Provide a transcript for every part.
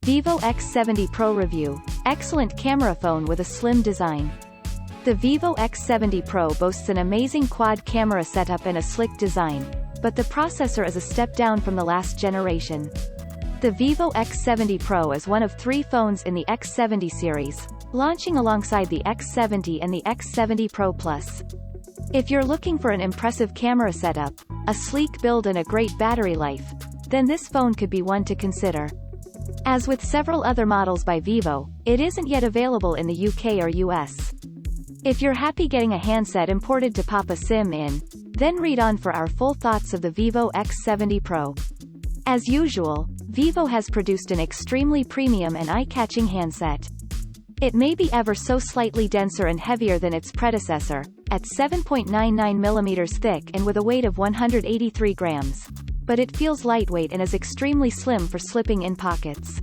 Vivo X70 Pro review. Excellent camera phone with a slim design. The Vivo X70 Pro boasts an amazing quad camera setup and a slick design, but the processor is a step down from the last generation. The Vivo X70 Pro is one of 3 phones in the X70 series, launching alongside the X70 and the X70 Pro Plus. If you're looking for an impressive camera setup, a sleek build and a great battery life, then this phone could be one to consider. As with several other models by Vivo, it isn't yet available in the UK or US. If you're happy getting a handset imported to pop a SIM in, then read on for our full thoughts of the Vivo X70 Pro. As usual, Vivo has produced an extremely premium and eye-catching handset. It may be ever so slightly denser and heavier than its predecessor, at 7.99 mm thick and with a weight of 183 grams. But it feels lightweight and is extremely slim for slipping in pockets.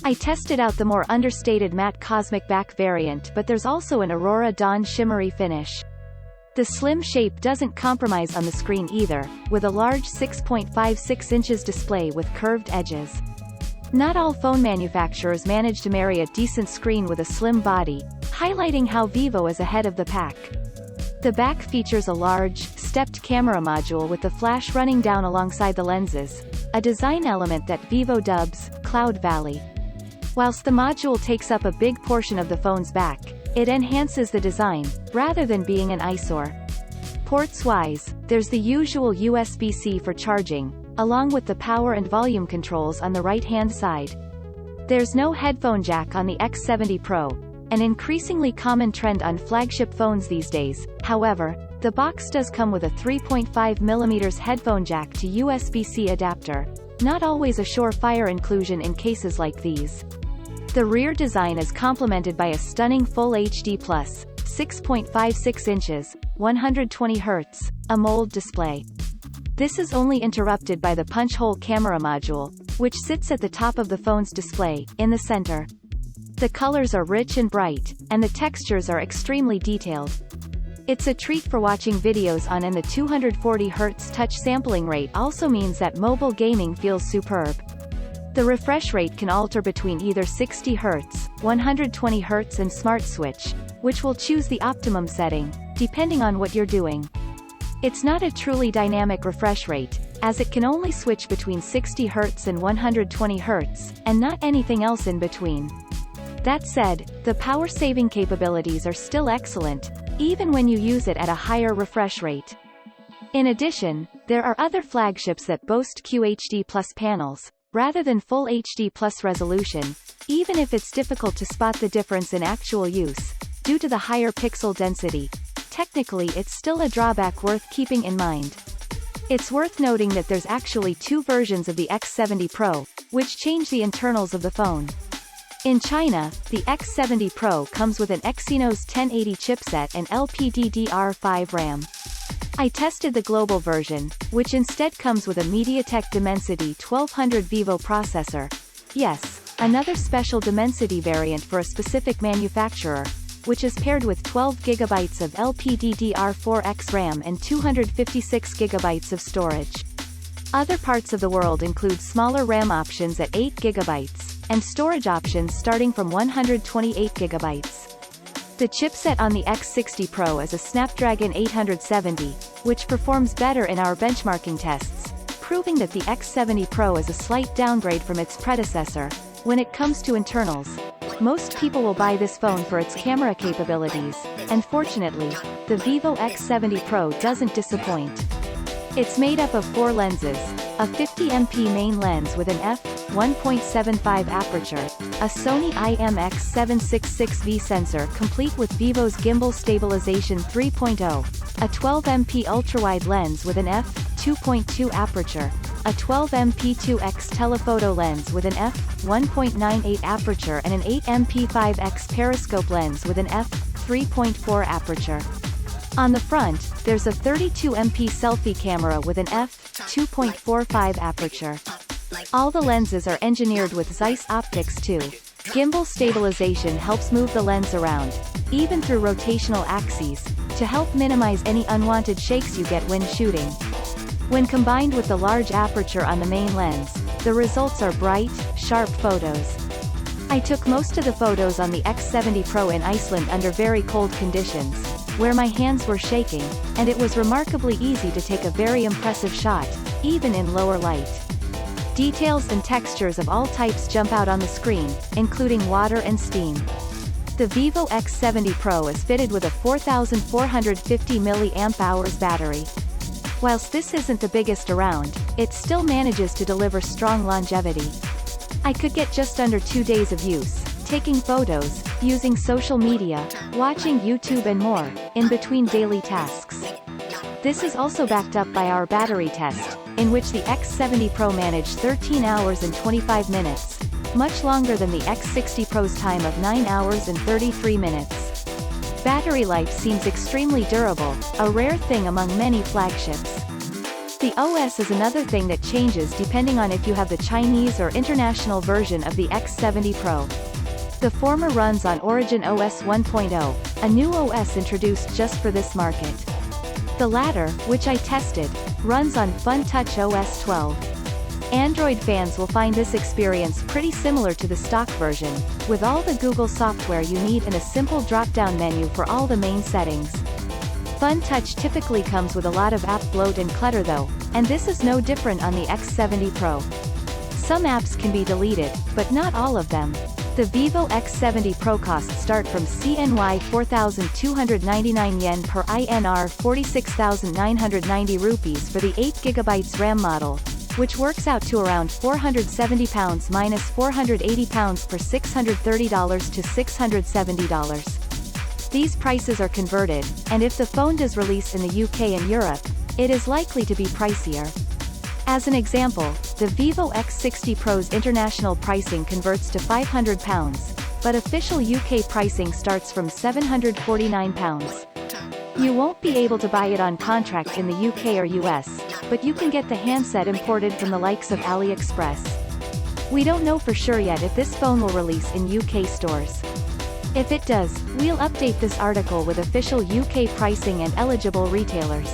I tested out the more understated matte cosmic back variant, but there's also an Aurora Dawn shimmery finish. The slim shape doesn't compromise on the screen either, with a large 6.56 inches display with curved edges. Not all phone manufacturers manage to marry a decent screen with a slim body, highlighting how Vivo is ahead of the pack. The back features a large, stepped camera module with the flash running down alongside the lenses, a design element that Vivo dubs Cloud Valley. Whilst the module takes up a big portion of the phone's back, it enhances the design, rather than being an eyesore. Ports-wise, there's the usual USB-C for charging, along with the power and volume controls on the right-hand side. There's no headphone jack on the X70 Pro, an increasingly common trend on flagship phones these days. However, the box does come with a 3.5 mm headphone jack to USB-C adapter, not always a surefire inclusion in cases like these. The rear design is complemented by a stunning Full HD+, 6.56 inches, 120 Hz, AMOLED display. This is only interrupted by the punch-hole camera module, which sits at the top of the phone's display, in the center. The colors are rich and bright, and the textures are extremely detailed. It's a treat for watching videos on, and the 240 Hz touch sampling rate also means that mobile gaming feels superb. The refresh rate can alter between either 60 Hz, 120 Hz and Smart Switch, which will choose the optimum setting, depending on what you're doing. It's not a truly dynamic refresh rate, as it can only switch between 60 Hz and 120 Hz, and not anything else in between. That said, the power-saving capabilities are still excellent, even when you use it at a higher refresh rate. In addition, there are other flagships that boast QHD+ panels, rather than Full HD+ resolution, even if it's difficult to spot the difference in actual use, due to the higher pixel density. Technically, it's still a drawback worth keeping in mind. It's worth noting that there's actually 2 versions of the X70 Pro, which change the internals of the phone. In China, the X70 Pro comes with an Exynos 1080 chipset and LPDDR5 RAM. I tested the global version, which instead comes with a MediaTek Dimensity 1200 Vivo processor. Yes, another special Dimensity variant for a specific manufacturer, which is paired with 12 GB of LPDDR4X RAM and 256 GB of storage. Other parts of the world include smaller RAM options at 8 GB, and storage options starting from 128 GB. The chipset on the X60 Pro is a Snapdragon 870, which performs better in our benchmarking tests, proving that the X70 Pro is a slight downgrade from its predecessor. When it comes to internals, most people will buy this phone for its camera capabilities, and fortunately, the Vivo X70 Pro doesn't disappoint. It's made up of 4 lenses, a 50MP main lens with an f1.75 aperture, a Sony IMX766V sensor complete with Vivo's gimbal stabilisation 3.0, a 12MP ultrawide lens with an f2.2 aperture, a 12MP 2x telephoto lens with an f1.98 aperture and an 8MP 5x periscope lens with an f3.4 aperture. On the front, there's a 32MP selfie camera with an f2.45 aperture. All the lenses are engineered with Zeiss optics too. Gimbal stabilization helps move the lens around, even through rotational axes, to help minimize any unwanted shakes you get when shooting. When combined with the large aperture on the main lens, the results are bright, sharp photos. I took most of the photos on the X70 Pro in Iceland under very cold conditions, where my hands were shaking, and it was remarkably easy to take a very impressive shot, even in lower light. Details and textures of all types jump out on the screen, including water and steam. The Vivo X70 Pro is fitted with a 4450 mAh battery. Whilst this isn't the biggest around, it still manages to deliver strong longevity. I could get just under 2 days of use, taking photos, using social media, watching YouTube and more, in between daily tasks. This is also backed up by our battery test, in which the X70 Pro managed 13 hours and 25 minutes, much longer than the X60 Pro's time of 9 hours and 33 minutes. Battery life seems extremely durable, a rare thing among many flagships. The OS is another thing that changes depending on if you have the Chinese or international version of the X70 Pro. The former runs on Origin OS 1.0, a new OS introduced just for this market. The latter, which I tested, runs on Funtouch OS 12. Android fans will find this experience pretty similar to the stock version, with all the Google software you need and a simple drop-down menu for all the main settings. Funtouch typically comes with a lot of app bloat and clutter though, and this is no different on the X70 Pro. Some apps can be deleted, but not all of them. The Vivo X70 Pro costs start from CNY 4,299 yen per INR 46,990 rupees for the 8GB RAM model, which works out to around £470 minus £480 for $630 to $670. These prices are converted, and if the phone does release in the UK and Europe, it is likely to be pricier. As an example, the Vivo X60 Pro's international pricing converts to £500, but official UK pricing starts from £749. You won't be able to buy it on contract in the UK or US, but you can get the handset imported from the likes of AliExpress. We don't know for sure yet if this phone will release in UK stores. If it does, we'll update this article with official UK pricing and eligible retailers.